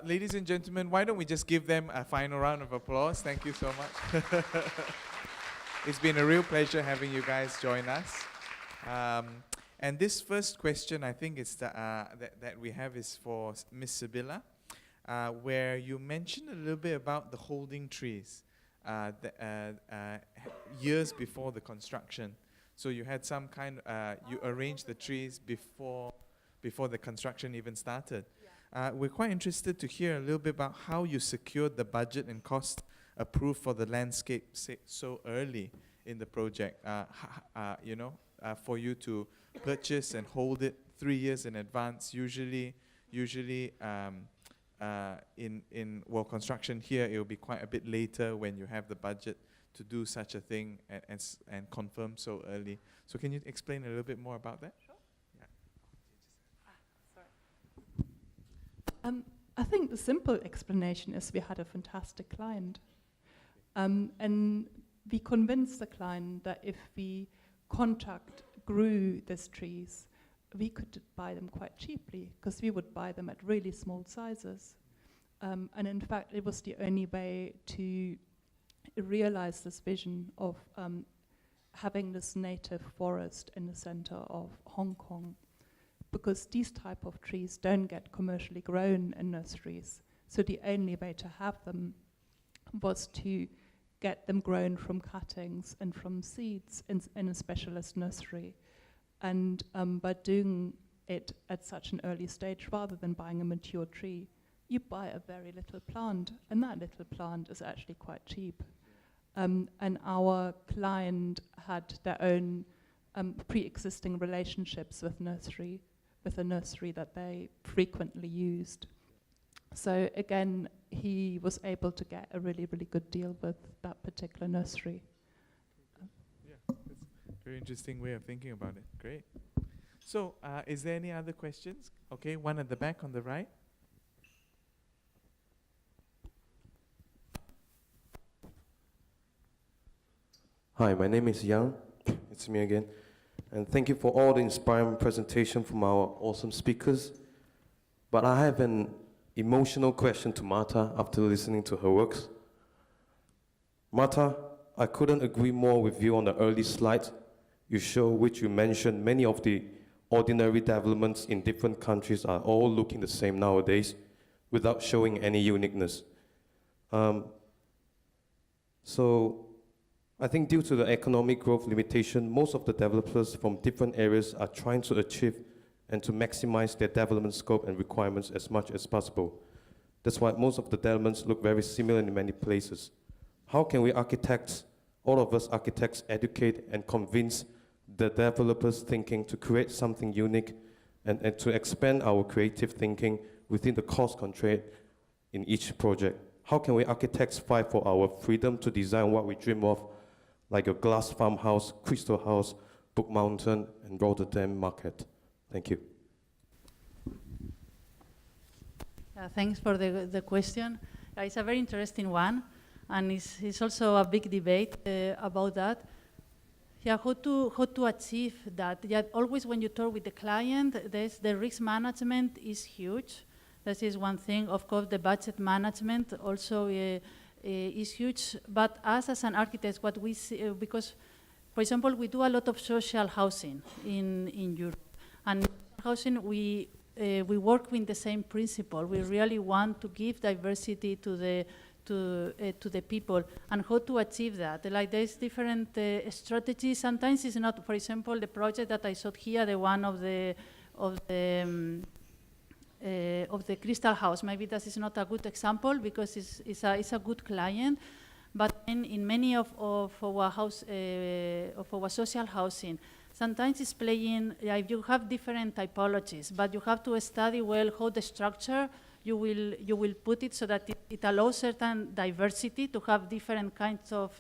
Ladies and gentlemen, why don't we just give them a final round of applause? Thank you so much. It's been a real pleasure having you guys join us. And this first question, I think, is that we have is for Miss Sibylla, where you mentioned a little bit about the holding trees years before the construction. So you had some kind, you arranged the trees before the construction even started. Yeah. We're quite interested to hear a little bit about how you secured the budget and cost approved for the landscape so early in the project. For you to purchase and hold it 3 years in advance. Usually, in construction here, it will be quite a bit later when you have the budget to do such a thing and confirm so early. So can you explain a little bit more about that? Sure. Yeah. I think the simple explanation is we had a fantastic client. And we convinced the client that if we grew these trees, we could buy them quite cheaply, because we would buy them at really small sizes. And in fact, it was the only way to realize this vision of having this native forest in the center of Hong Kong, because these type of trees don't get commercially grown in nurseries. So the only way to have them was to get them grown from cuttings and from seeds in a specialist nursery. And by doing it at such an early stage, rather than buying a mature tree, you buy a very little plant, and that little plant is actually quite cheap. And our client had their own pre-existing relationships with a nursery that they frequently used. So again, he was able to get a really, really good deal with that particular nursery. Yeah, that's a very interesting way of thinking about it. Great. So, is there any other questions? Okay, one at the back on the right. Hi, my name is Yang. It's me again. And thank you for all the inspiring presentation from our awesome speakers. But I have an emotional question to Martha after listening to her works. Martha, I couldn't agree more with you on the early slide you show, which you mentioned many of the ordinary developments in different countries are all looking the same nowadays without showing any uniqueness. So I think due to the economic growth limitation, most of the developers from different areas are trying to achieve and to maximize their development scope and requirements as much as possible. That's why most of the developments look very similar in many places. How can we architects, all of us architects, educate and convince the developers' thinking to create something unique and to expand our creative thinking within the cost constraint in each project? How can we architects fight for our freedom to design what we dream of, like a glass farmhouse, Crystal House, Book Mountain, and Rotterdam Market? Thank you. Thanks for the question. It's a very interesting one, and it's also a big debate about that. Yeah, how to achieve that? Yeah, always when you talk with the client, the risk management is huge. That is one thing. Of course, the budget management also is huge. But us as an architect, what we see, because, for example, we do a lot of social housing in Europe, and housing we work with the same principle. We really want to give diversity to the people, and how to achieve that. Like there's different strategies. Sometimes it's not. For example, the project that I showed here, the one of the Crystal House. Maybe that is not a good example because it's a good client, but in many of our social housing, sometimes it's playing. You have different typologies, but you have to study well how the structure you will put it so that it allows certain diversity to have different kinds of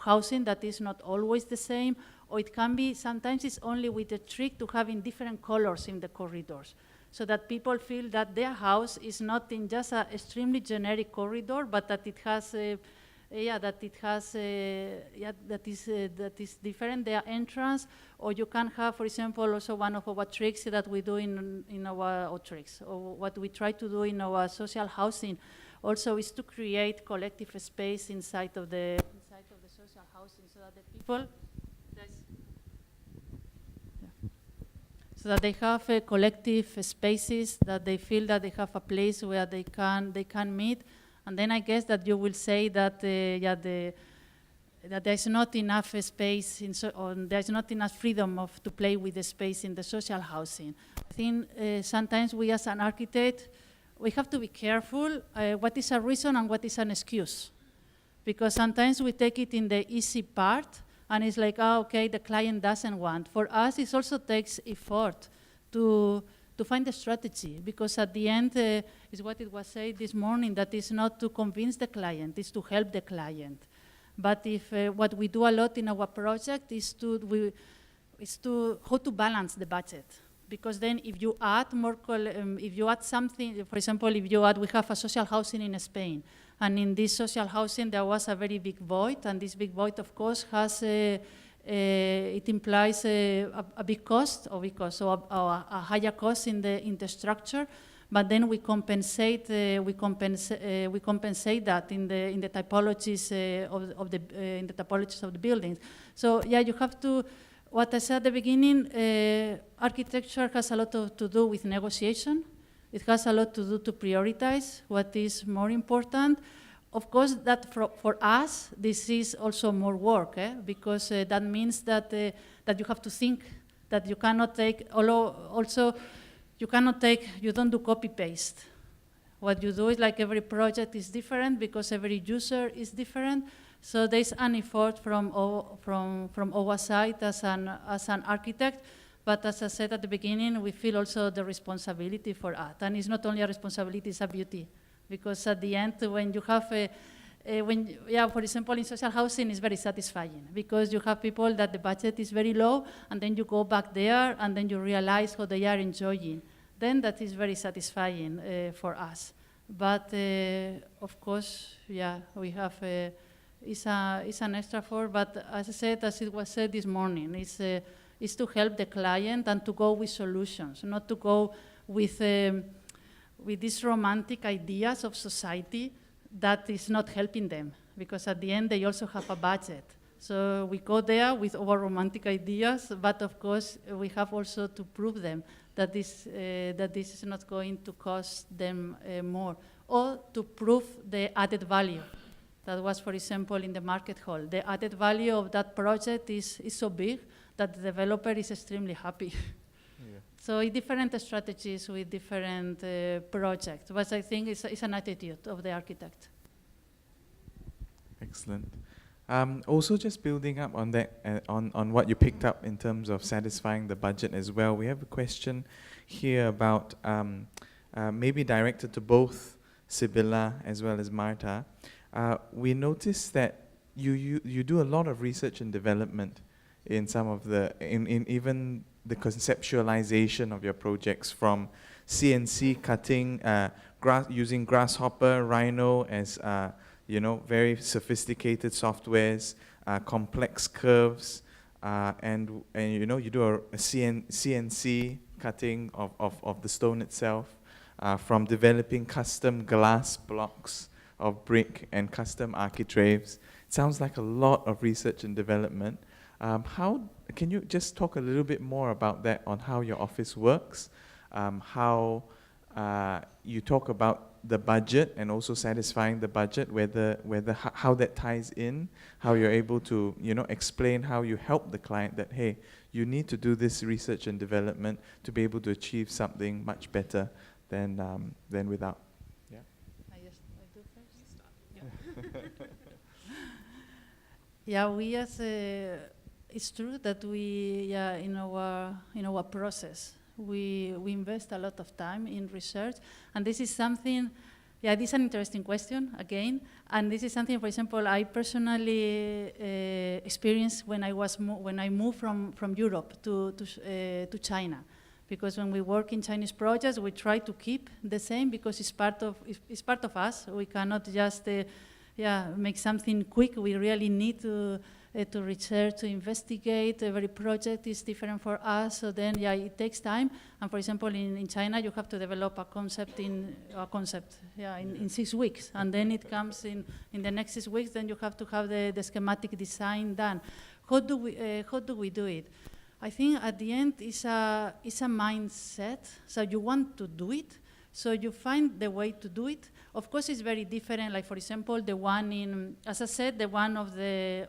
housing that is not always the same, or it can be sometimes it's only with the trick to having different colors in the corridors, so that people feel that their house is not in just an extremely generic corridor, but that it has yeah, that it has, that is different, their entrance, or you can have, for example, also one of our tricks that we do in our tricks, or what we try to do in our social housing, also is to create collective space inside of the social housing, so that the people, so that they have collective spaces, that they feel that they have a place where they can meet. And then I guess that you will say that that there's not enough space, or there's not enough freedom to play with the space in the social housing. I think sometimes we as an architect, we have to be careful what is a reason and what is an excuse. Because sometimes we take it in the easy part, and it's like, oh, okay, the client doesn't want. For us, it also takes effort to find a strategy, because at the end, is what it was said this morning, that it's not to convince the client, it's to help the client. But if what we do a lot in our project is how to balance the budget. Because then if you add more, if you add something, for example, if you add, we have a social housing in Spain, and in this social housing there was a very big void, and this big void, of course, has it implies a big cost, so a higher cost in the structure. But then we compensate that in the typologies of the buildings. So yeah, you have to. What I said at the beginning, architecture has a lot to do with negotiation. It has a lot to do to prioritize what is more important. Of course, that for us, this is also more work, because that means that that you have to think, that you cannot take, also you don't do copy-paste. What you do is, like, every project is different because every user is different. So there's an effort from our side as an architect, but as I said at the beginning, we feel also the responsibility for art. And it's not only a responsibility, it's a beauty. Because at the end, when you have for example, in social housing, it's very satisfying, because you have people that the budget is very low, and then you go back there, and then you realize how they are enjoying. Then that is very satisfying for us. But of course, yeah, we have, it's an extra effort, but as I said, as it was said this morning, it's to help the client and to go with solutions, not to go with these romantic ideas of society that is not helping them, because at the end they also have a budget. So we go there with our romantic ideas, but of course we have also to prove them that this is not going to cost them more, or to prove the added value. That was, for example, in the market hall. The added value of that project is so big that the developer is extremely happy. So different strategies with different projects, but I think it's an attitude of the architect. Excellent. Also, just building up on that, on what you picked up in terms of satisfying the budget as well, we have a question here about maybe directed to both Sibylla as well as Marta. We noticed that you do a lot of research and development in some of in even the conceptualization of your projects, from CNC cutting, using Grasshopper, Rhino as very sophisticated softwares, complex curves, and you do a CNC cutting of the stone itself, from developing custom glass blocks of brick and custom architraves. It sounds like a lot of research and development. Can you just talk a little bit more about that, on how your office works, how you talk about the budget and also satisfying the budget, how that ties in, how you're able to explain how you help the client that, hey, you need to do this research and development to be able to achieve something much better than without. Yeah. I do first. You start. Yeah, we as it's true that we in our process we invest a lot of time in research, and this is something. Yeah, this is an interesting question again, and this is something, for example, I personally experienced when I moved from Europe to China, because when we work in Chinese projects, we try to keep the same, because it's part of us. We cannot just make something quick. We really need to research, to investigate. Every project is different for us, so then it takes time. And for example, in China, you have to develop a concept in 6 weeks, and then it comes in the next 6 weeks. Then you have to have the schematic design done. How do we do it? I think at the end it's a mindset. So you want to do it, so you find the way to do it. Of course, it's very different. Like for example, the one in, as I said, the one of the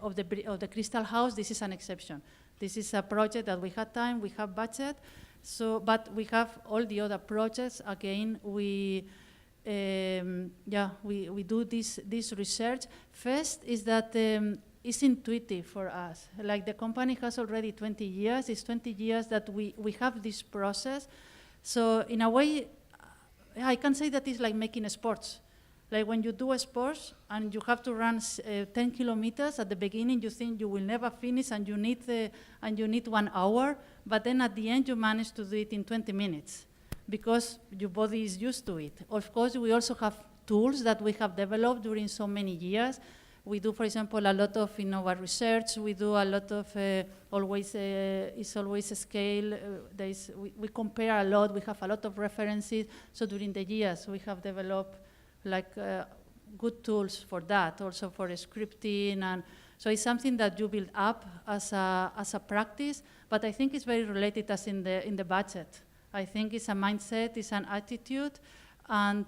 Crystal House. This is an exception. This is a project that we had time, we have budget. So, but we have all the other projects. Again, we do this research. First is that it's intuitive for us. Like the company has already 20 years. It's 20 years that we have this process. So in a way, I can say that it's like making sports. Like when you do a sports and you have to run 10 kilometers, at the beginning you think you will never finish and you need 1 hour, but then at the end you manage to do it in 20 minutes because your body is used to it. Of course, we also have tools that we have developed during so many years. We do, for example, a lot of our research. We do a lot of it's always a scale. We compare a lot. We have a lot of references. So during the years, we have developed like good tools for that, also for scripting, and so it's something that you build up as a practice. But I think it's very related as in the budget. I think it's a mindset, it's an attitude. And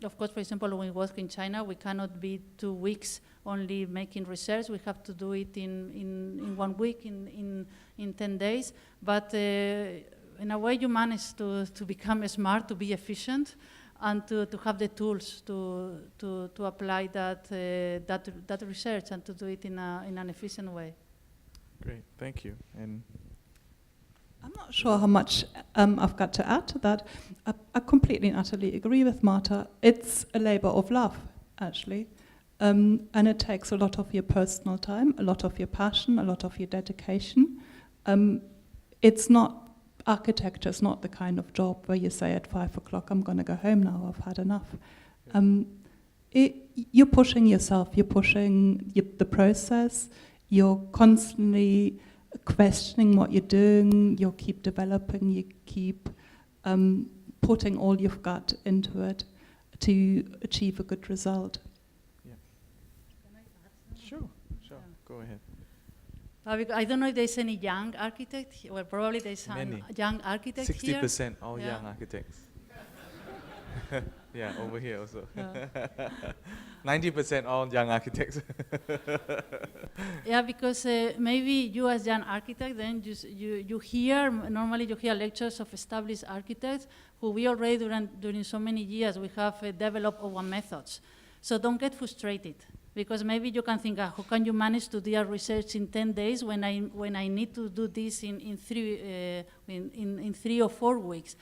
of course, for example, when we work in China, we cannot be 2 weeks only making research. We have to do it in 1 week, in 10 days. But in a way, you manage to become smart, to be efficient, and to have the tools to apply that research and to do it in an efficient way. Great, thank you. And I'm not sure how much I've got to add to that. I completely and utterly agree with Marta. It's a labor of love, actually. And it takes a lot of your personal time, a lot of your passion, a lot of your dedication. It's not, architecture is not the kind of job where you say at 5 o'clock, I'm going to go home now, I've had enough. You're pushing yourself, you're pushing the process, you're constantly questioning what you're doing, you keep developing, you keep putting all you've got into it to achieve a good result. yeah. Sure, go ahead. I don't know if there's any young architect. Well, probably there's some young architect here. 60% all young architects. Yeah, over here also. 90% all young architects. Yeah, because maybe you as young architect, then you hear, normally you hear lectures of established architects who we already during so many years we have developed our methods. So don't get frustrated, because maybe you can think, how can you manage to do your research in 10 days when I need to do this in 3 or 4 weeks?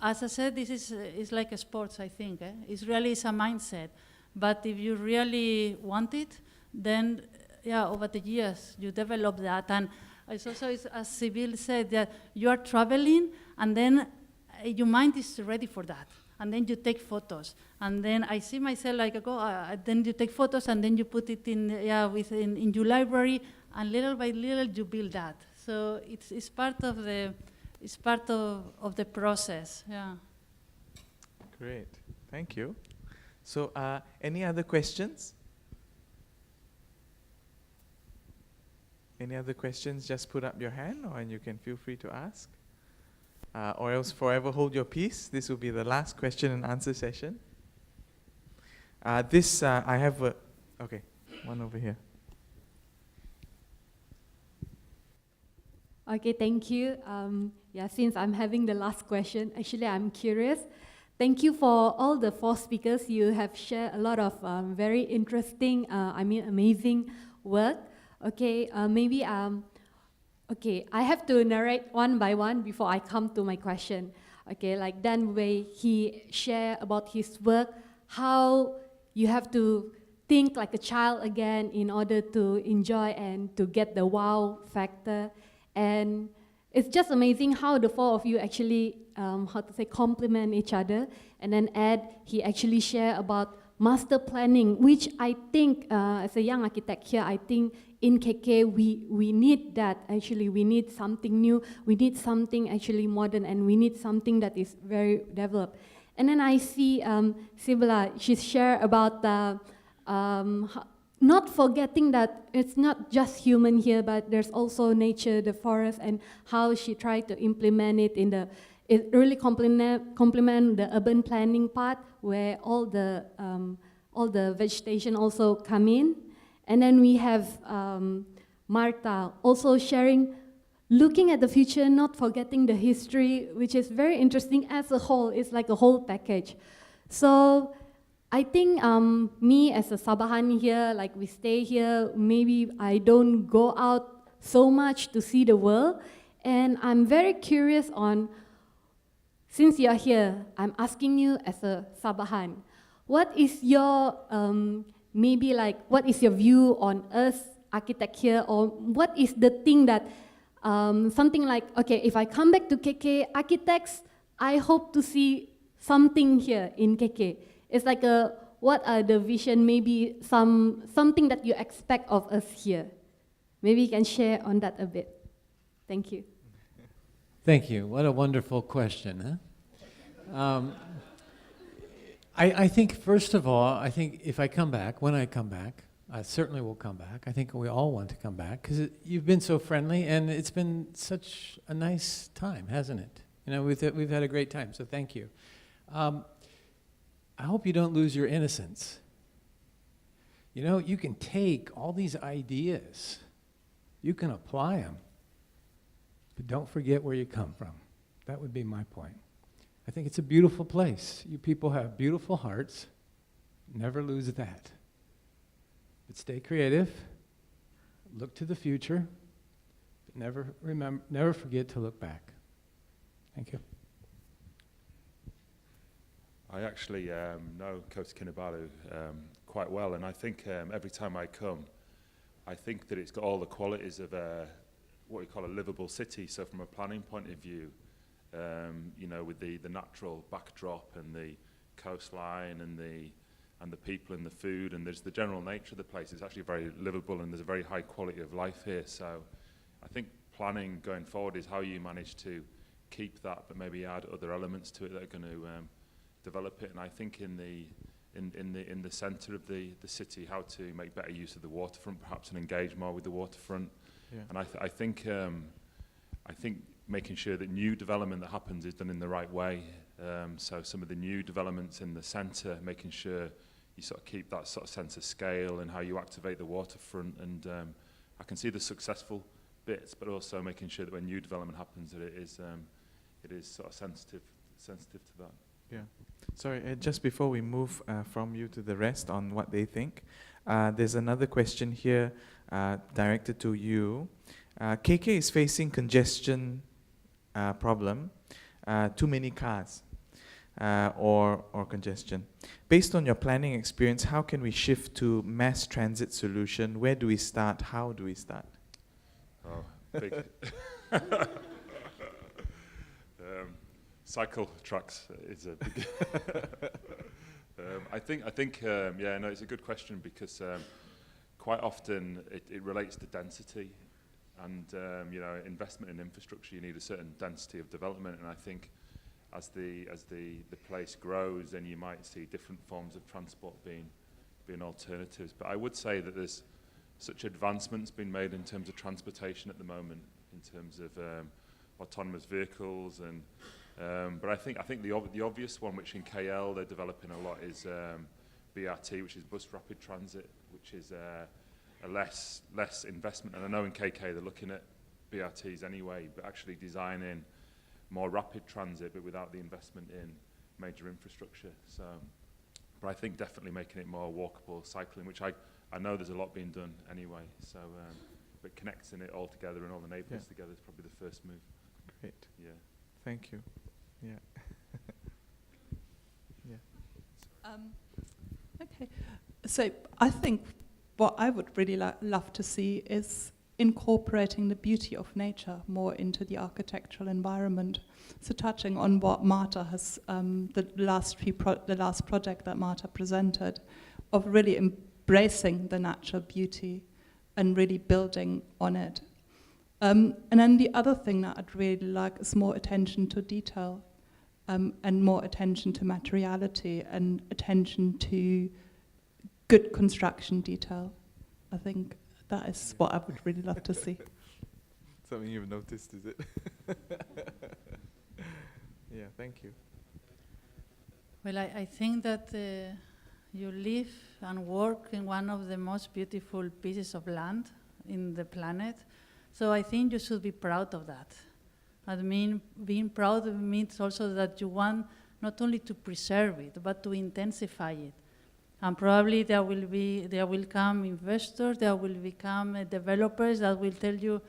As I said, this is like a sports, I think. It's really a mindset. But if you really want it, then over the years you develop that. And it's also, as Sibyl said, that you are traveling, and then your mind is ready for that. And then you take photos. And then I see myself like, then you take photos, and then you put it in your library, and little by little you build that. So it's part of the process. Yeah. Great, thank you. So, any other questions? Any other questions? Just put up your hand, and you can feel free to ask. Or else forever hold your peace. This will be the last question and answer session. I have one over here. Okay, thank you. Since I'm having the last question, actually I'm curious. Thank you for all the 4 speakers. You have shared a lot of very interesting, amazing work. Okay, I have to narrate one by one before I come to my question. Okay, like Dan Wei, he shared about his work, how you have to think like a child again in order to enjoy and to get the wow factor. And it's just amazing how the 4 of you actually, complement each other. And then Ed, he actually shared about master planning, which I think, as a young architect here, I think in KK we need that. Actually, we need something new. We need something actually modern, and we need something that is very developed. And then I see Sibila, she shared about the, not forgetting that it's not just human here, but there's also nature, the forest, and how she tried to implement it in the, it really complement the urban planning part, where all the vegetation also come in. And then we have Marta also sharing, looking at the future, not forgetting the history, which is very interesting as a whole. It's like a whole package. So I think me as a Sabahan here, like we stay here, maybe I don't go out so much to see the world. And I'm very curious on, since you're here, I'm asking you as a Sabahan, what is your, maybe like, what is your view on us, architect here, or what is the thing that, something like, okay, if I come back to KK, architects, I hope to see something here in KK. It's like a, what are the vision, maybe something that you expect of us here. Maybe you can share on that a bit. Thank you. Thank you. What a wonderful question, huh? I think, first of all, I think if I come back, when I come back, I certainly will come back. I think we all want to come back, because you've been so friendly, and it's been such a nice time, hasn't it? You know, we've had a great time, so thank you. I hope you don't lose your innocence. You know, you can take all these ideas, you can apply them, but don't forget where you come from. That would be my point. I think it's a beautiful place. You people have beautiful hearts. Never lose that. But stay creative, look to the future, but never forget to look back. Thank you. I actually know Kota Kinabalu quite well, and I think every time I come, I think that it's got all the qualities of what we call a livable city. So from a planning point of view, you know, with the natural backdrop and the coastline and the people and the food, and there's the general nature of the place. It's actually very livable, and there's a very high quality of life here. So I think planning going forward is how you manage to keep that, but maybe add other elements to it that are going to develop it. And I think in the centre of the city, how to make better use of the waterfront, perhaps, and engage more with the waterfront. Yeah. And I think making sure that new development that happens is done in the right way. So some of the new developments in the centre, making sure you sort of keep that sort of sense of scale and how you activate the waterfront. And I can see the successful bits, but also making sure that when new development happens, that it is sort of sensitive to that. Yeah. Sorry, just before we move from you to the rest on what they think, there's another question here directed to you. KK is facing congestion problem, too many cars or congestion. Based on your planning experience, how can we shift to mass transit solution? Where do we start? How do we start? Oh, big. Cycle tracks is a big. I think yeah, no, it's a good question, because quite often it relates to density, and you know, investment in infrastructure, you need a certain density of development, and I think as the place grows, then you might see different forms of transport being alternatives. But I would say that there's such advancements being made in terms of transportation at the moment, in terms of autonomous vehicles, and but I think the obvious one, which in KL they're developing a lot, is BRT, which is bus rapid transit, which is a less investment. And I know in KK they're looking at BRTs anyway, but actually designing more rapid transit, but without the investment in major infrastructure. So, but I think definitely making it more walkable, cycling, which I know there's a lot being done anyway. So, but connecting it all together and all the neighbourhoods together is probably the first move. Great. Yeah. Thank you. Yeah. Yeah. Okay. So I think what I would really love to see is incorporating the beauty of nature more into the architectural environment. So touching on what Marta has, the last project that Marta presented, of really embracing the natural beauty and really building on it. And then the other thing that I'd really like is more attention to detail, and more attention to materiality and attention to good construction detail. I think that is what I would really love to see. Something you've noticed, is it? Yeah, thank you. Well, I think that you live and work in one of the most beautiful pieces of land in the planet. So I think you should be proud of that. I mean, being proud means also that you want not only to preserve it, but to intensify it. And probably there will come investors, there will become developers that will tell you,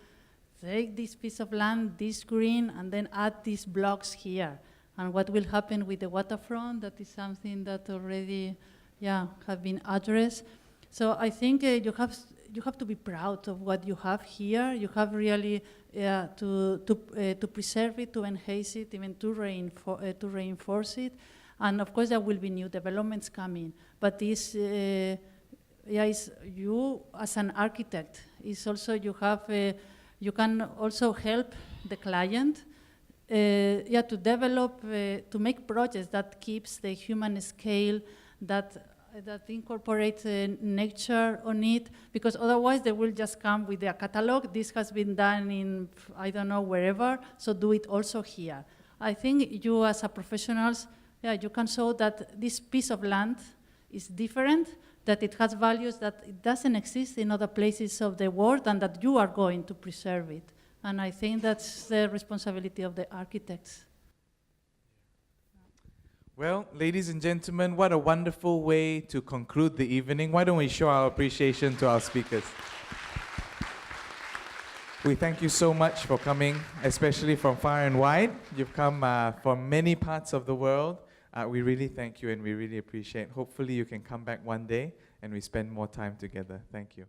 take this piece of land, this green, and then add these blocks here. And what will happen with the waterfront, that is something that already have been addressed. So I think you have to be proud of what you have here. You have really to preserve it, to enhance it, even to reinforce it. And of course, there will be new developments coming. But this, is you as an architect, is also you can also help the client, to develop, to make projects that keeps the human scale, that incorporates nature on it, because otherwise they will just come with their catalog. This has been done in, I don't know, wherever, so do it also here. I think you as a professionals, you can show that this piece of land is different, that it has values that it doesn't exist in other places of the world, and that you are going to preserve it. And I think that's the responsibility of the architects. Well, ladies and gentlemen, what a wonderful way to conclude the evening. Why don't we show our appreciation to our speakers? We thank you so much for coming, especially from far and wide. You've come from many parts of the world. We really thank you and we really appreciate. Hopefully you can come back one day and we spend more time together. Thank you.